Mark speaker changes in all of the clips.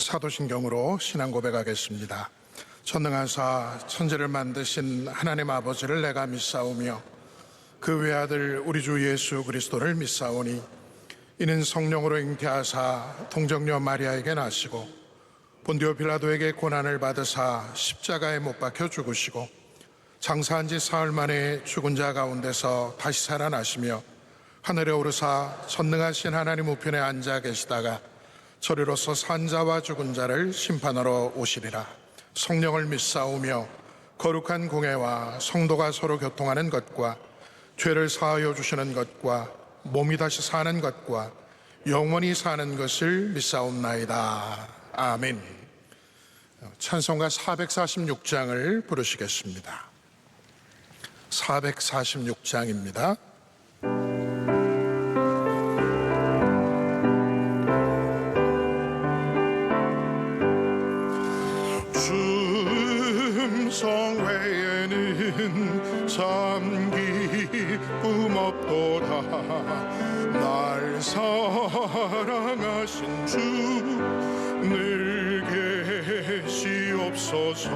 Speaker 1: 사도신경으로 신앙 고백하겠습니다. 전능하사 천지를 만드신 하나님 아버지를 내가 믿사오며 그 외아들 우리 주 예수 그리스도를 믿사오니 이는 성령으로 잉태하사 동정녀 마리아에게 나시고 본디오 빌라도에게 고난을 받으사 십자가에 못 박혀 죽으시고 장사한 지 사흘 만에 죽은 자 가운데서 다시 살아나시며 하늘에 오르사 전능하신 하나님 우편에 앉아 계시다가 저리로서 산 자와 죽은 자를 심판하러 오시리라. 성령을 믿사오며 거룩한 공회와 성도가 서로 교통하는 것과 죄를 사하여 주시는 것과 몸이 다시 사는 것과 영원히 사는 것을 믿사옵나이다. 아멘. 찬송가 446장을 부르시겠습니다. 446장입니다. 성 외에는 참 기쁨 없도다. 날 사랑하신 주 늘 계시옵소서.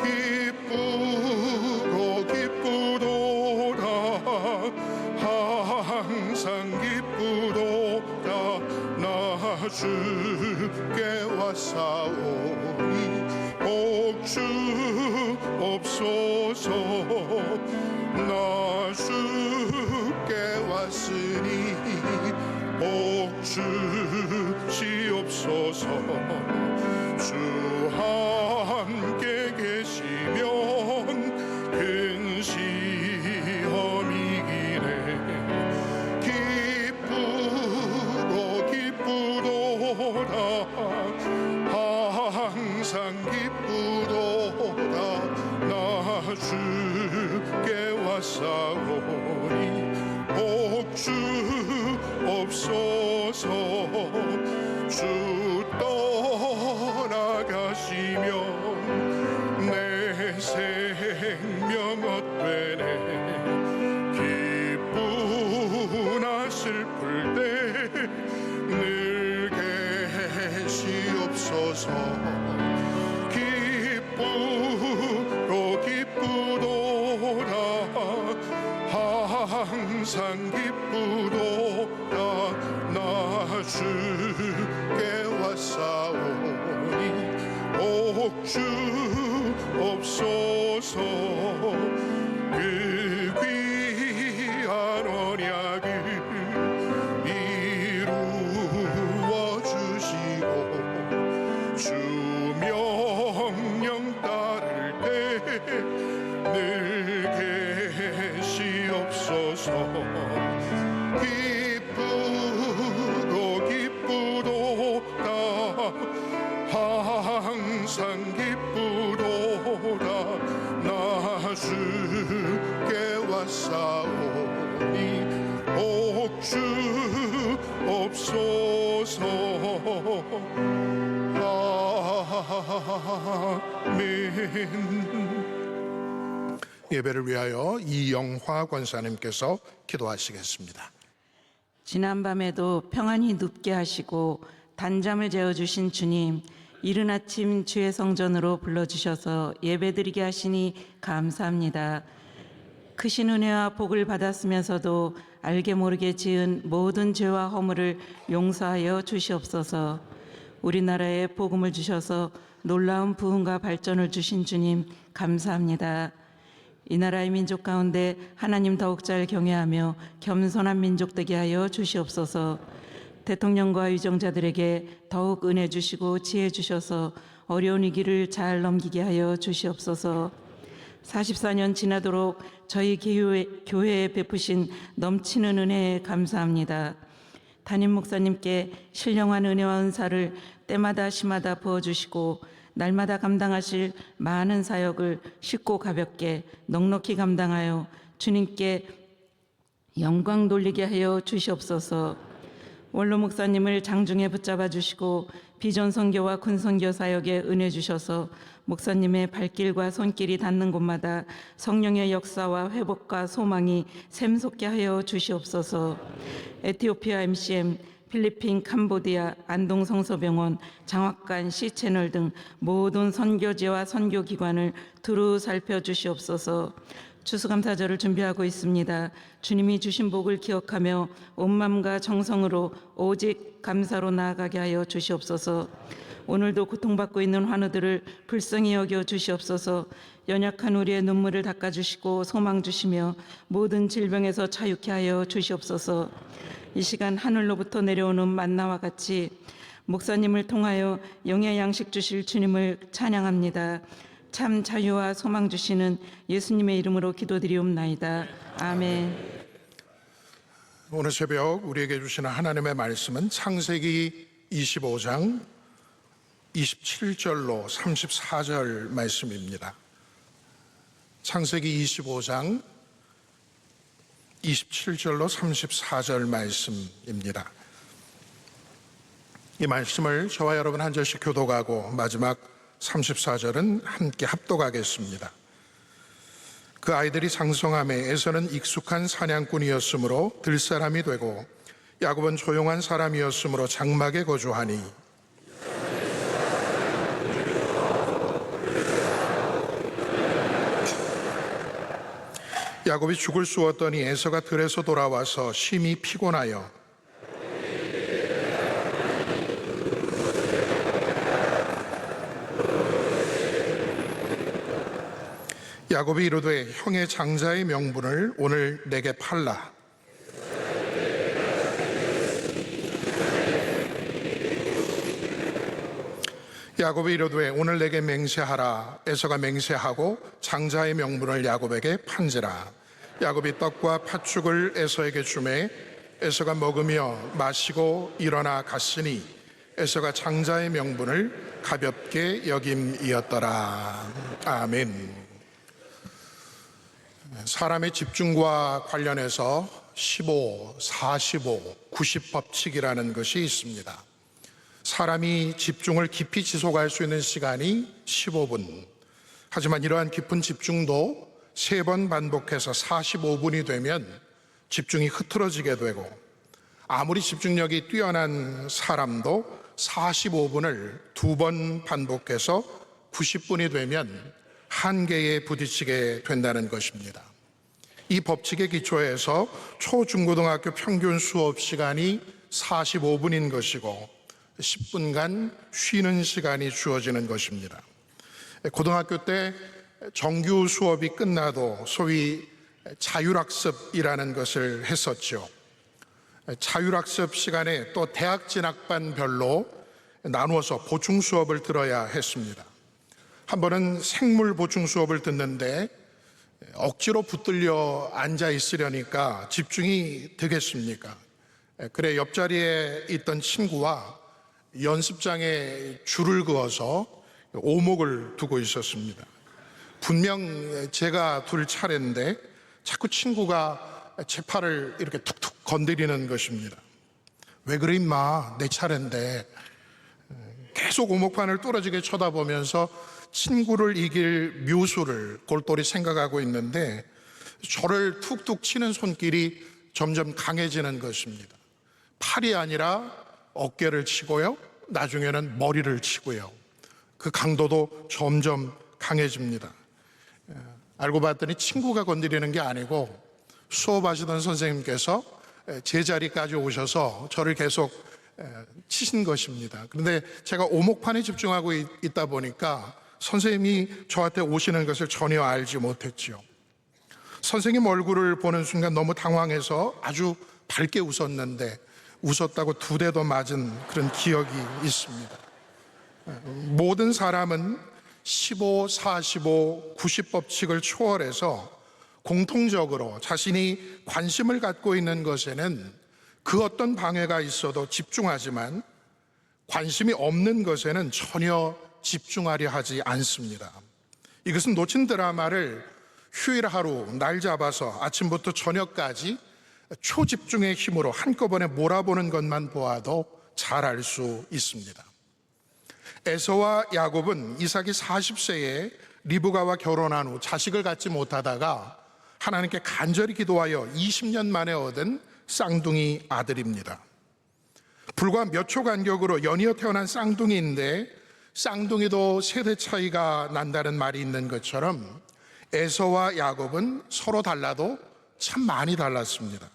Speaker 1: 기쁘고 기쁘도다. 항상 기쁘도다. 나 주께 왔사오니 복주옵소서. 나 주께 왔으니 복주시옵소서. 주 함께 계시면 큰 시험이기네. 기쁘고 기쁘도다. 항상 기쁘도다. 나 주께 왔사오니 복주옵소서. 주 떠나가시면 내 생명 헛되네. 기쁘나 슬플 때 늘 계시옵소서. 기쁘고 기쁘도다. 항상 기쁘도다. 나 주께 왔사오니 복주옵소서. 그 귀한 언약을 이루어 주시고 주 명령 따를 때 늘 계시옵소서. 기쁘고 기쁘도다. 항상 기쁘도다. 나 주께 왔사오니 복주옵소서. 아멘. 예배를 위하여 이영화 권사님께서 기도하시겠습니다.
Speaker 2: 지난밤에도 평안히 눕게 하시고 단잠을 재워주신 주님, 이른 아침 주의 성전으로 불러주셔서 예배드리게 하시니 감사합니다. 크신 은혜와 복을 받았으면서도 알게 모르게 지은 모든 죄와 허물을 용서하여 주시옵소서. 우리나라에 복음을 주셔서 놀라운 부흥과 발전을 주신 주님 감사합니다. 이 나라의 민족 가운데 하나님 더욱 잘 경외하며 겸손한 민족 되게 하여 주시옵소서. 대통령과 위정자들에게 더욱 은혜 주시고 지혜 주셔서 어려운 위기를 잘 넘기게 하여 주시옵소서. 44년 지나도록 저희 교회에 베푸신 넘치는 은혜에 감사합니다. 담임 목사님께 신령한 은혜와 은사를 때마다 시마다 부어주시고 날마다 감당하실 많은 사역을 쉽고 가볍게 넉넉히 감당하여 주님께 영광 돌리게 하여 주시옵소서. 원로 목사님을 장중에 붙잡아 주시고 비전 선교와 군 선교 사역에 은혜 주셔서 목사님의 발길과 손길이 닿는 곳마다 성령의 역사와 회복과 소망이 샘솟게 하여 주시옵소서. 에티오피아 MCM 필리핀, 캄보디아, 안동성서병원, 장학관, C채널 등 모든 선교지와 선교기관을 두루 살펴주시옵소서. 추수감사절을 준비하고 있습니다. 주님이 주신 복을 기억하며 온 마음과 정성으로 오직 감사로 나아가게 하여 주시옵소서. 오늘도 고통받고 있는 환우들을 불쌍히 여겨 주시옵소서. 연약한 우리의 눈물을 닦아주시고 소망 주시며 모든 질병에서 자유케 하여 주시옵소서. 이 시간 하늘로부터 내려오는 만나와 같이 목사님을 통하여 영의 양식 주실 주님을 찬양합니다. 참 자유와 소망 주시는 예수님의 이름으로 기도드리옵나이다. 아멘.
Speaker 1: 오늘 새벽 우리에게 주시는 하나님의 말씀은 창세기 25장 27절로 34절 말씀입니다. 창세기 25장 27절로 34절 말씀입니다. 이 말씀을 저와 여러분 한 절씩 교독하고 마지막 34절은 함께 합독하겠습니다. 그 아이들이 장성함에 에서는 익숙한 사냥꾼이었으므로 들사람이 되고 야곱은 조용한 사람이었으므로 장막에 거주하니 야곱이 죽을 쑤었더니 에서가 들에서 돌아와서 심히 피곤하여 야곱이 이르되 형의 장자의 명분을 오늘 내게 팔라. 야곱이 이르되 오늘 내게 맹세하라. 에서가 맹세하고 장자의 명분을 야곱에게 판지라. 야곱이 떡과 팥죽을 에서에게 주매 에서가 먹으며 마시고 일어나 갔으니 에서가 장자의 명분을 가볍게 여김이었더라. 아멘. 사람의 집중과 관련해서 15, 45, 90 법칙이라는 것이 있습니다. 사람이 집중을 깊이 지속할 수 있는 시간이 15분. 하지만 이러한 깊은 집중도 3번 반복해서 45분이 되면 집중이 흐트러지게 되고 아무리 집중력이 뛰어난 사람도 45분을 2번 반복해서 90분이 되면 한계에 부딪히게 된다는 것입니다. 이 법칙의 기초에서 초중고등학교 평균 수업 시간이 45분인 것이고 10분간 쉬는 시간이 주어지는 것입니다. 고등학교 때 정규 수업이 끝나도 소위 자율학습이라는 것을 했었죠. 자율학습 시간에 또 대학 진학반별로 나누어서 보충 수업을 들어야 했습니다. 한 번은 생물 보충 수업을 듣는데 억지로 붙들려 앉아 있으려니까 집중이 되겠습니까? 그래 옆자리에 있던 친구와 연습장에 줄을 그어서 오목을 두고 있었습니다. 분명 제가 둘 차례인데 자꾸 친구가 제 팔을 이렇게 툭툭 건드리는 것입니다. 왜 그래 임마, 내 차례인데. 계속 오목판을 뚫어지게 쳐다보면서 친구를 이길 묘수를 골똘히 생각하고 있는데 저를 툭툭 치는 손길이 점점 강해지는 것입니다. 팔이 아니라 어깨를 치고요, 나중에는 머리를 치고요. 그 강도도 점점 강해집니다. 알고 봤더니 친구가 건드리는 게 아니고 수업하시던 선생님께서 제자리까지 오셔서 저를 계속 치신 것입니다. 그런데 제가 오목판에 집중하고 있다 보니까 선생님이 저한테 오시는 것을 전혀 알지 못했죠. 선생님 얼굴을 보는 순간 너무 당황해서 아주 밝게 웃었는데 웃었다고 2대 더 맞은 그런 기억이 있습니다. 모든 사람은 15, 45, 90 법칙을 초월해서 공통적으로 자신이 관심을 갖고 있는 것에는 그 어떤 방해가 있어도 집중하지만 관심이 없는 것에는 전혀 집중하려 하지 않습니다. 이것은 놓친 드라마를 휴일 하루 날 잡아서 아침부터 저녁까지 초집중의 힘으로 한꺼번에 몰아보는 것만 보아도 잘 알 수 있습니다. 에서와 야곱은 이삭이 40세에 리브가와 결혼한 후 자식을 갖지 못하다가 하나님께 간절히 기도하여 20년 만에 얻은 쌍둥이 아들입니다. 불과 몇 초 간격으로 연이어 태어난 쌍둥이인데 쌍둥이도 세대 차이가 난다는 말이 있는 것처럼 에서와 야곱은 서로 달라도 참 많이 달랐습니다.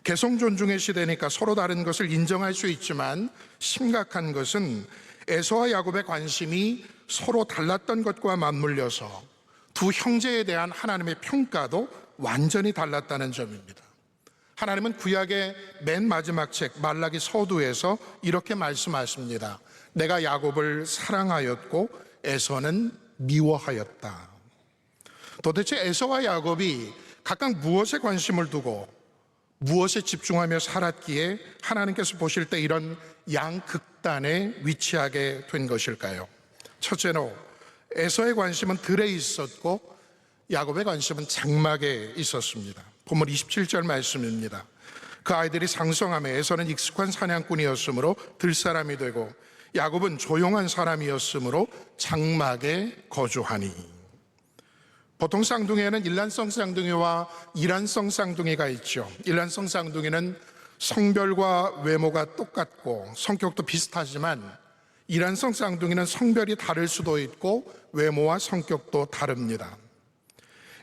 Speaker 1: 개성 존중의 시대니까 서로 다른 것을 인정할 수 있지만 심각한 것은 에서와 야곱의 관심이 서로 달랐던 것과 맞물려서 두 형제에 대한 하나님의 평가도 완전히 달랐다는 점입니다. 하나님은 구약의 맨 마지막 책 말라기 서두에서 이렇게 말씀하십니다. 내가 야곱을 사랑하였고 에서는 미워하였다. 도대체 에서와 야곱이 각각 무엇에 관심을 두고 무엇에 집중하며 살았기에 하나님께서 보실 때 이런 양극단에 위치하게 된 것일까요? 첫째로 에서의 관심은 들에 있었고 야곱의 관심은 장막에 있었습니다. 본문 27절 말씀입니다. 그 아이들이 상성하며 에서는 익숙한 사냥꾼이었으므로 들사람이 되고 야곱은 조용한 사람이었으므로 장막에 거주하니. 보통 쌍둥이에는 일란성 쌍둥이와 이란성 쌍둥이가 있죠. 일란성 쌍둥이는 성별과 외모가 똑같고 성격도 비슷하지만 이란성 쌍둥이는 성별이 다를 수도 있고 외모와 성격도 다릅니다.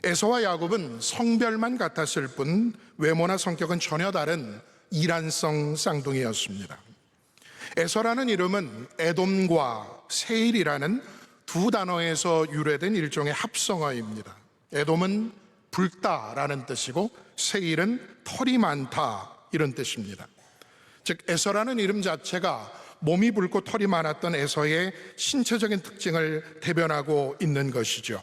Speaker 1: 에서와 야곱은 성별만 같았을 뿐 외모나 성격은 전혀 다른 이란성 쌍둥이였습니다. 에서라는 이름은 에돔과 세일이라는 두 단어에서 유래된 일종의 합성어입니다. 에돔은 붉다라는 뜻이고 세일은 털이 많다 이런 뜻입니다. 즉 에서라는 이름 자체가 몸이 붉고 털이 많았던 에서의 신체적인 특징을 대변하고 있는 것이죠.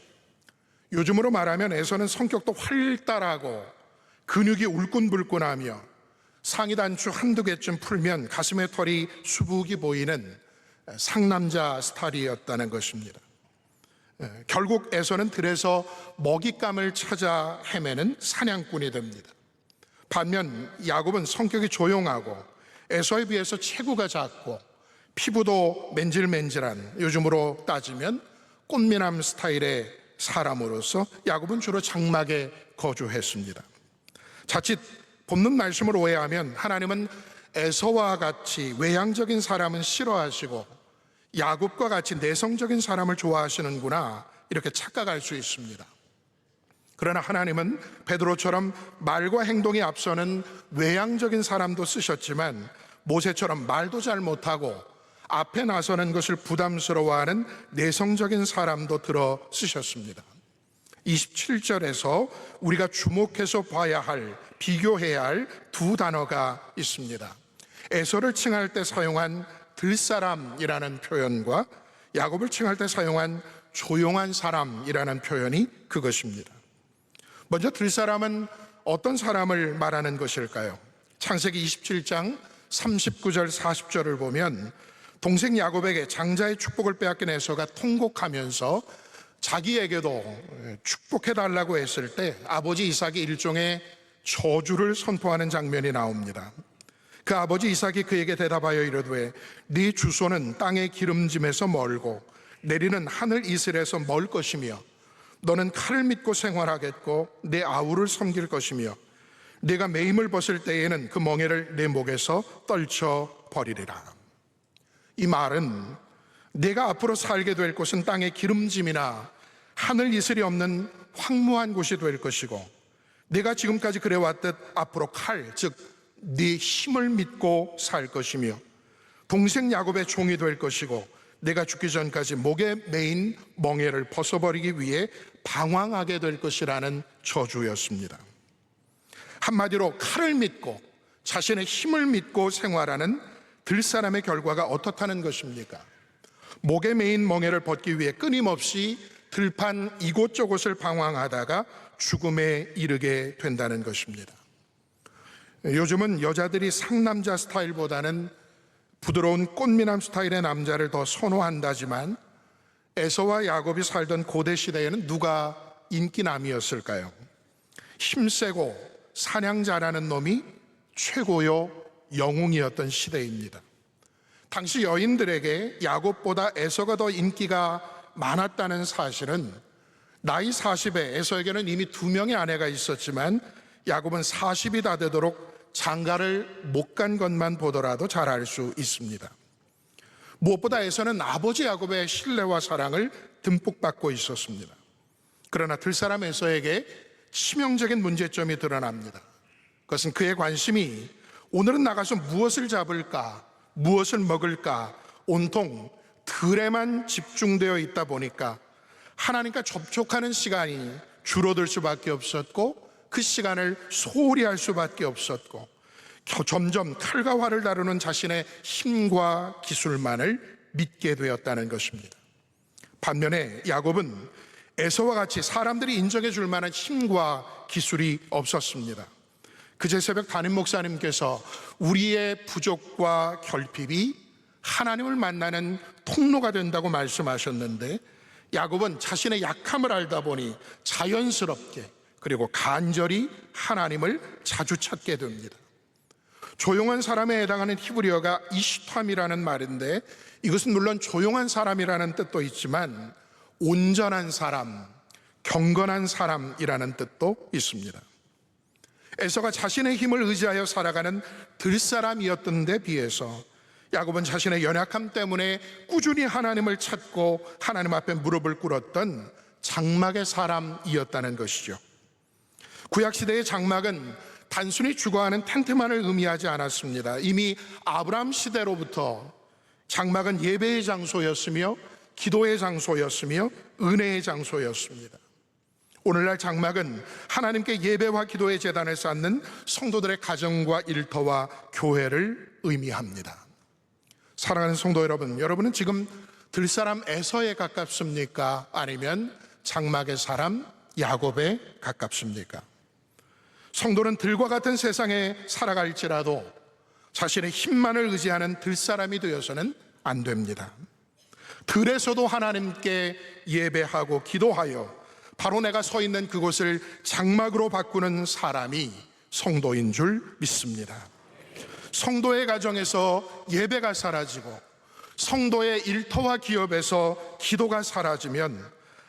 Speaker 1: 요즘으로 말하면 에서는 성격도 활달하고 근육이 울끈불끈하며 상의 단추 한두 개쯤 풀면 가슴의 털이 수북이 보이는 상남자 스타일이었다는 것입니다. 결국 에서는 들에서 먹잇감을 찾아 헤매는 사냥꾼이 됩니다. 반면 야곱은 성격이 조용하고 에서에 비해서 체구가 작고 피부도 맨질맨질한, 요즘으로 따지면 꽃미남 스타일의 사람으로서 야곱은 주로 장막에 거주했습니다. 자칫 본문 말씀을 오해하면 하나님은 에서와 같이 외향적인 사람은 싫어하시고 야곱과 같이 내성적인 사람을 좋아하시는구나 이렇게 착각할 수 있습니다. 그러나 하나님은 베드로처럼 말과 행동이 앞서는 외향적인 사람도 쓰셨지만 모세처럼 말도 잘 못하고 앞에 나서는 것을 부담스러워하는 내성적인 사람도 들어 쓰셨습니다. 27절에서 우리가 주목해서 봐야 할, 비교해야 할 두 단어가 있습니다. 에서를 칭할 때 사용한 들사람이라는 표현과 야곱을 칭할 때 사용한 조용한 사람이라는 표현이 그것입니다. 먼저 들사람은 어떤 사람을 말하는 것일까요? 창세기 27장 39절 40절을 보면 동생 야곱에게 장자의 축복을 빼앗긴 에서가 통곡하면서 자기에게도 축복해달라고 했을 때 아버지 이삭이 일종의 저주를 선포하는 장면이 나옵니다. 그 아버지 이삭이 그에게 대답하여 이르되 네 주소는 땅의 기름짐에서 멀고 내리는 하늘 이슬에서 멀 것이며 너는 칼을 믿고 생활하겠고 내 아우를 섬길 것이며 네가 매임을 벗을 때에는 그 멍에를 내 목에서 떨쳐 버리리라. 이 말은 내가 앞으로 살게 될 곳은 땅의 기름짐이나 하늘 이슬이 없는 황무한 곳이 될 것이고 내가 지금까지 그래왔듯 앞으로 칼, 즉 네 힘을 믿고 살 것이며 동생 야곱의 종이 될 것이고 내가 죽기 전까지 목에 매인 멍에를 벗어버리기 위해 방황하게 될 것이라는 저주였습니다. 한마디로 칼을 믿고 자신의 힘을 믿고 생활하는 들사람의 결과가 어떻다는 것입니까? 목에 매인 멍에를 벗기 위해 끊임없이 들판 이곳저곳을 방황하다가 죽음에 이르게 된다는 것입니다. 요즘은 여자들이 상남자 스타일보다는 부드러운 꽃미남 스타일의 남자를 더 선호한다지만 에서와 야곱이 살던 고대 시대에는 누가 인기남이었을까요? 힘세고 사냥 잘하는 놈이 최고요 영웅이었던 시대입니다. 당시 여인들에게 야곱보다 에서가 더 인기가 많았다는 사실은 나이 40에 에서에게는 이미 2명의 아내가 있었지만 야곱은 40이 다 되도록 장가를 못 간 것만 보더라도 잘 알 수 있습니다. 무엇보다 에서는 아버지 야곱의 신뢰와 사랑을 듬뿍 받고 있었습니다. 그러나 들사람 에서에게 치명적인 문제점이 드러납니다. 그것은 그의 관심이 오늘은 나가서 무엇을 잡을까, 무엇을 먹을까 온통 들에만 집중되어 있다 보니까 하나님과 접촉하는 시간이 줄어들 수밖에 없었고, 그 시간을 소홀히 할 수밖에 없었고, 점점 칼과 활을 다루는 자신의 힘과 기술만을 믿게 되었다는 것입니다. 반면에 야곱은 에서와 같이 사람들이 인정해 줄 만한 힘과 기술이 없었습니다. 그제 새벽 담임 목사님께서 우리의 부족과 결핍이 하나님을 만나는 통로가 된다고 말씀하셨는데, 야곱은 자신의 약함을 알다 보니 자연스럽게 그리고 간절히 하나님을 자주 찾게 됩니다. 조용한 사람에 해당하는 히브리어가 이시탐이라는 말인데, 이것은 물론 조용한 사람이라는 뜻도 있지만 온전한 사람, 경건한 사람이라는 뜻도 있습니다. 에서가 자신의 힘을 의지하여 살아가는 들사람이었던 데 비해서 야곱은 자신의 연약함 때문에 꾸준히 하나님을 찾고 하나님 앞에 무릎을 꿇었던 장막의 사람이었다는 것이죠. 구약시대의 장막은 단순히 주거하는 텐트만을 의미하지 않았습니다. 이미 아브라함 시대로부터 장막은 예배의 장소였으며 기도의 장소였으며 은혜의 장소였습니다. 오늘날 장막은 하나님께 예배와 기도의 제단을 쌓는 성도들의 가정과 일터와 교회를 의미합니다. 사랑하는 성도 여러분, 여러분은 지금 들사람 에서에 가깝습니까? 아니면 장막의 사람 야곱에 가깝습니까? 성도는 들과 같은 세상에 살아갈지라도 자신의 힘만을 의지하는 들사람이 되어서는 안 됩니다. 들에서도 하나님께 예배하고 기도하여 바로 내가 서 있는 그곳을 장막으로 바꾸는 사람이 성도인 줄 믿습니다. 성도의 가정에서 예배가 사라지고 성도의 일터와 기업에서 기도가 사라지면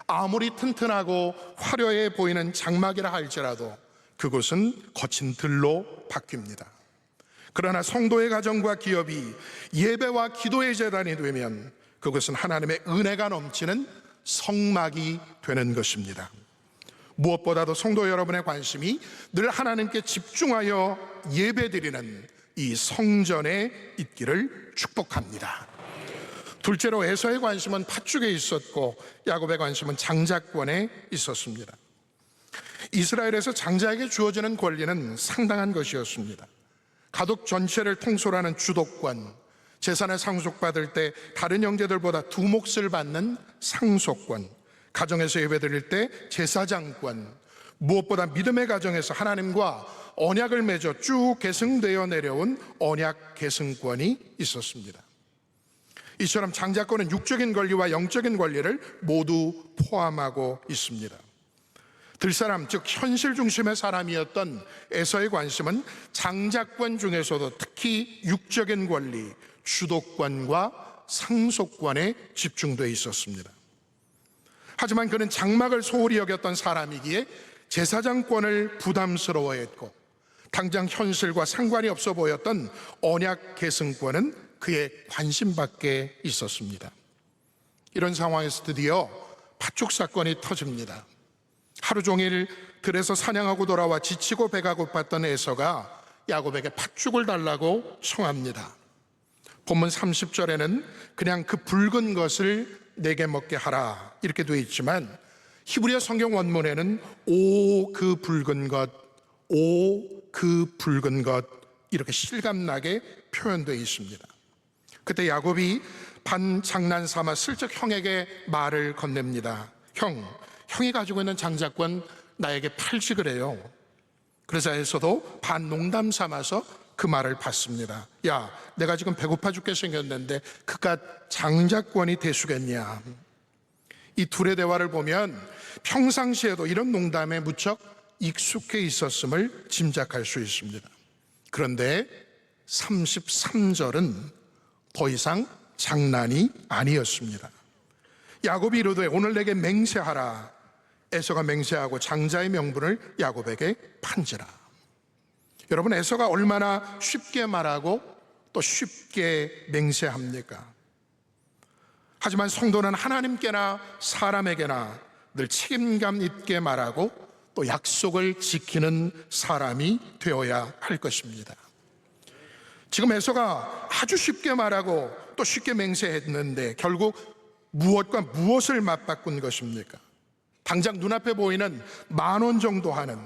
Speaker 1: 아무리 튼튼하고 화려해 보이는 장막이라 할지라도 그곳은 거친 들로 바뀝니다. 그러나 성도의 가정과 기업이 예배와 기도의 제단이 되면 그것은 하나님의 은혜가 넘치는 성막이 되는 것입니다. 무엇보다도 성도 여러분의 관심이 늘 하나님께 집중하여 예배드리는 이 성전에 있기를 축복합니다. 둘째로 에서의 관심은 팥죽에 있었고 야곱의 관심은 장자권에 있었습니다. 이스라엘에서 장자에게 주어지는 권리는 상당한 것이었습니다. 가족 전체를 통솔하는 주도권, 재산을 상속받을 때 다른 형제들보다 두 몫을 받는 상속권, 가정에서 예배드릴 때 제사장권, 무엇보다 믿음의 가정에서 하나님과 언약을 맺어 쭉 계승되어 내려온 언약 계승권이 있었습니다. 이처럼 장자권은 육적인 권리와 영적인 권리를 모두 포함하고 있습니다. 들사람, 즉 현실 중심의 사람이었던 에서의 관심은 장자권 중에서도 특히 육적인 권리, 주도권과 상속권에 집중되어 있었습니다. 하지만 그는 장막을 소홀히 여겼던 사람이기에 제사장권을 부담스러워했고 당장 현실과 상관이 없어 보였던 언약 계승권은 그의 관심 밖에 있었습니다. 이런 상황에서 드디어 팥죽 사건이 터집니다. 하루 종일 들에서 사냥하고 돌아와 지치고 배가 고팠던 에서가 야곱에게 팥죽을 달라고 청합니다. 본문 30절에는 그냥 그 붉은 것을 내게 먹게 하라 이렇게 되어 있지만 히브리어 성경 원문에는 오 그 붉은 것, 오 그 붉은 것 이렇게 실감나게 표현되어 있습니다. 그때 야곱이 반장난 삼아 슬쩍 형에게 말을 건넵니다. 형이 가지고 있는 장자권 나에게 팔지 그래요. 그래서 에서도 반농담 삼아서 그 말을 받습니다. 야, 내가 지금 배고파 죽게 생겼는데 그깟 장자권이 대수겠냐. 이 둘의 대화를 보면 평상시에도 이런 농담에 무척 익숙해 있었음을 짐작할 수 있습니다. 그런데 33절은 더 이상 장난이 아니었습니다. 야곱이 이르되 오늘 내게 맹세하라. 에서가 맹세하고 장자의 명분을 야곱에게 판지라. 여러분, 에서가 얼마나 쉽게 말하고 또 쉽게 맹세합니까? 하지만 성도는 하나님께나 사람에게나 늘 책임감 있게 말하고 또 약속을 지키는 사람이 되어야 할 것입니다. 지금 에서가 아주 쉽게 말하고 또 쉽게 맹세했는데 결국 무엇과 무엇을 맞바꾼 것입니까? 당장 눈앞에 보이는 10,000원 정도 하는,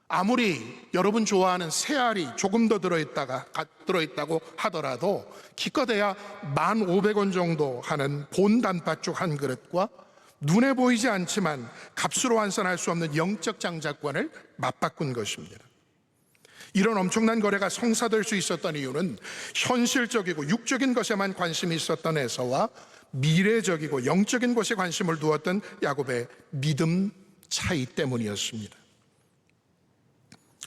Speaker 1: 아무리 여러분 좋아하는 새알이 조금 더 들어있다고 하더라도 기껏해야 1,500원 정도 하는 본 단팥죽 한 그릇과 눈에 보이지 않지만 값으로 환산할 수 없는 영적 장자권을 맞바꾼 것입니다. 이런 엄청난 거래가 성사될 수 있었던 이유는 현실적이고 육적인 것에만 관심이 있었던 에서와 미래적이고 영적인 것에 관심을 두었던 야곱의 믿음 차이 때문이었습니다.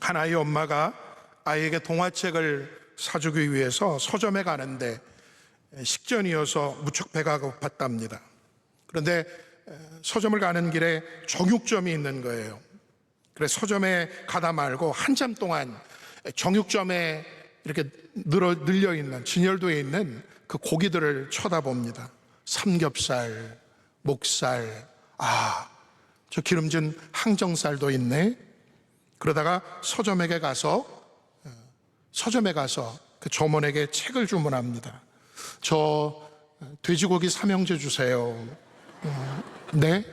Speaker 1: 한 아이 엄마가 아이에게 동화책을 사주기 위해서 서점에 가는데 식전이어서 무척 배가 고팠답니다. 그런데 서점을 가는 길에 정육점이 있는 거예요. 그래서 서점에 가다 말고 한참 동안 정육점에 이렇게 늘려 있는, 진열되어 있는 그 고기들을 쳐다봅니다. 삼겹살, 목살, 저 기름진 항정살도 있네. 그러다가 서점에 가서 그 점원에게 책을 주문합니다. 저 돼지고기 삼형제 주세요. 네?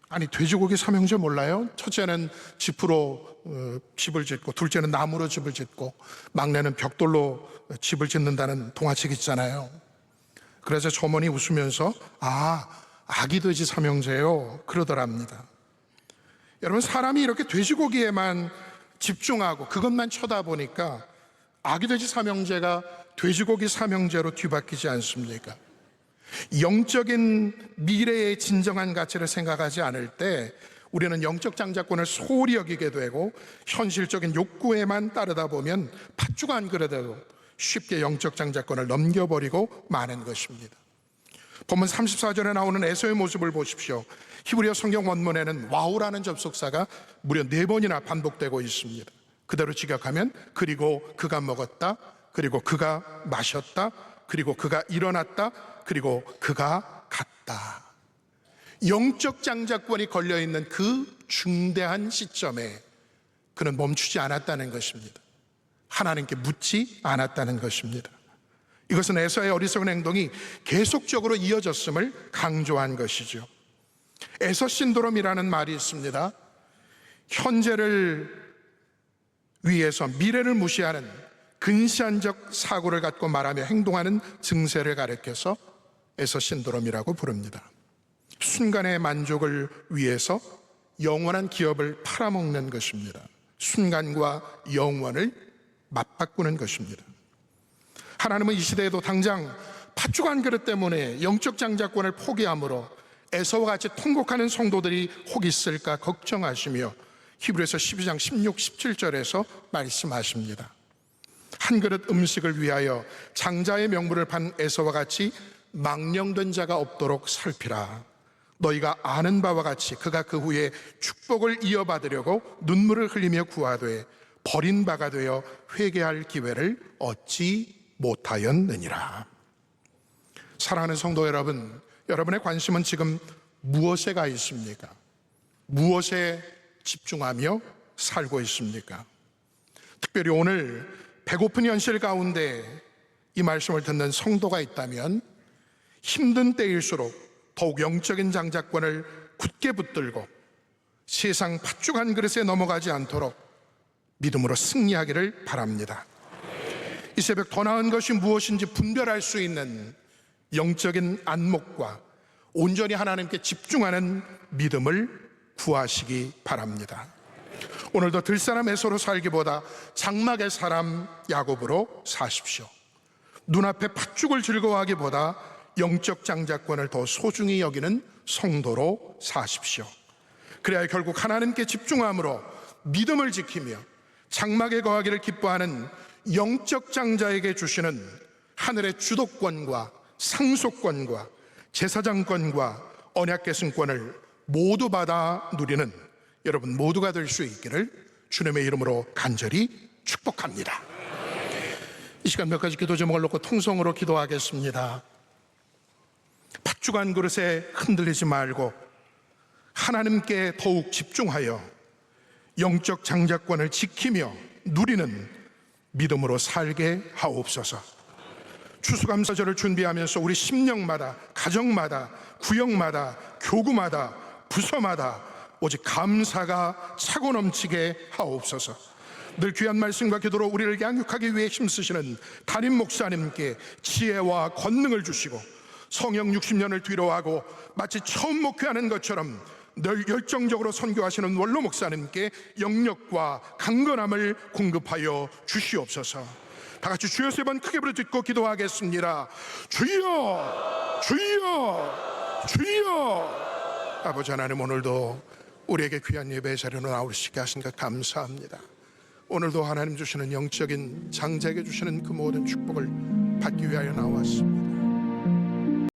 Speaker 1: 아니, 돼지고기 삼형제 몰라요? 첫째는 짚으로 집을 짓고, 둘째는 나무로 집을 짓고, 막내는 벽돌로 집을 짓는다는 동화책 있잖아요. 그래서 점원이 웃으면서 아기 돼지 삼형제요 그러더랍니다. 여러분, 사람이 이렇게 돼지고기에만 집중하고 그것만 쳐다보니까 아기 돼지 삼형제가 돼지고기 삼형제로 뒤바뀌지 않습니까? 영적인 미래의 진정한 가치를 생각하지 않을 때 우리는 영적 장자권을 소홀히 여기게 되고 현실적인 욕구에만 따르다 보면 팥죽 한 그릇에도 쉽게 영적 장자권을 넘겨버리고 마는 것입니다. 본문 34절에 나오는 에서의 모습을 보십시오. 히브리어 성경 원문에는 와우라는 접속사가 무려 4번이나 반복되고 있습니다. 그대로 직역하면 그리고 그가 먹었다, 그리고 그가 마셨다, 그리고 그가 일어났다, 그리고 그가 갔다. 영적 장자권이 걸려있는 그 중대한 시점에 그는 멈추지 않았다는 것입니다. 하나님께 묻지 않았다는 것입니다. 이것은 에서의 어리석은 행동이 계속적으로 이어졌음을 강조한 것이죠. 에서 신드롬이라는 말이 있습니다. 현재를 위해서 미래를 무시하는 근시안적 사고를 갖고 말하며 행동하는 증세를 가리켜서 에서 신드롬이라고 부릅니다. 순간의 만족을 위해서 영원한 기업을 팔아먹는 것입니다. 순간과 영원을 맞바꾸는 것입니다. 하나님은 이 시대에도 당장 팥죽 한 그릇 때문에 영적 장자권을 포기함으로 에서와 같이 통곡하는 성도들이 혹 있을까 걱정하시며 히브리서 12장 16, 17절에서 말씀하십니다. 한 그릇 음식을 위하여 장자의 명분을 판 에서와 같이 망령된 자가 없도록 살피라. 너희가 아는 바와 같이 그가 그 후에 축복을 이어받으려고 눈물을 흘리며 구하되 버린 바가 되어 회개할 기회를 얻지 못하였느니라. 사랑하는 성도 여러분, 여러분의 관심은 지금 무엇에 가 있습니까? 무엇에 집중하며 살고 있습니까? 특별히 오늘 배고픈 현실 가운데 이 말씀을 듣는 성도가 있다면 힘든 때일수록 더욱 영적인 장자권을 굳게 붙들고 세상 팥죽 한 그릇에 넘어가지 않도록 믿음으로 승리하기를 바랍니다. 이 새벽 더 나은 것이 무엇인지 분별할 수 있는 영적인 안목과 온전히 하나님께 집중하는 믿음을 구하시기 바랍니다. 오늘도 들사람 에서로 살기보다 장막의 사람 야곱으로 사십시오. 눈앞에 팥죽을 즐거워하기보다 영적 장자권을 더 소중히 여기는 성도로 사십시오. 그래야 결국 하나님께 집중함으로 믿음을 지키며 장막에 거하기를 기뻐하는 영적 장자에게 주시는 하늘의 주도권과 상속권과 제사장권과 언약 계승권을 모두 받아 누리는 여러분 모두가 될 수 있기를 주님의 이름으로 간절히 축복합니다. 이 시간 몇 가지 기도 제목을 놓고 통성으로 기도하겠습니다. 팥죽한 그릇에 흔들리지 말고 하나님께 더욱 집중하여 영적 장자권을 지키며 누리는 믿음으로 살게 하옵소서. 추수감사절을 준비하면서 우리 심령마다, 가정마다, 구역마다, 교구마다, 부서마다 오직 감사가 차고 넘치게 하옵소서. 늘 귀한 말씀과 기도로 우리를 양육하기 위해 힘쓰시는 담임 목사님께 지혜와 권능을 주시고 성령 60년을 뒤로하고 마치 처음 목회하는 것처럼 늘 열정적으로 선교하시는 원로 목사님께 영력과 강건함을 공급하여 주시옵소서. 다 같이 주여 세 번 크게 부르짖고 기도하겠습니다. 주여, 주여, 주여. 아버지 하나님, 오늘도 우리에게 귀한 예배의 자리로 나오시게 하신 것 감사합니다. 오늘도 하나님 주시는 영적인 장자에게 주시는 그 모든 축복을 받기 위하여 나왔습니다.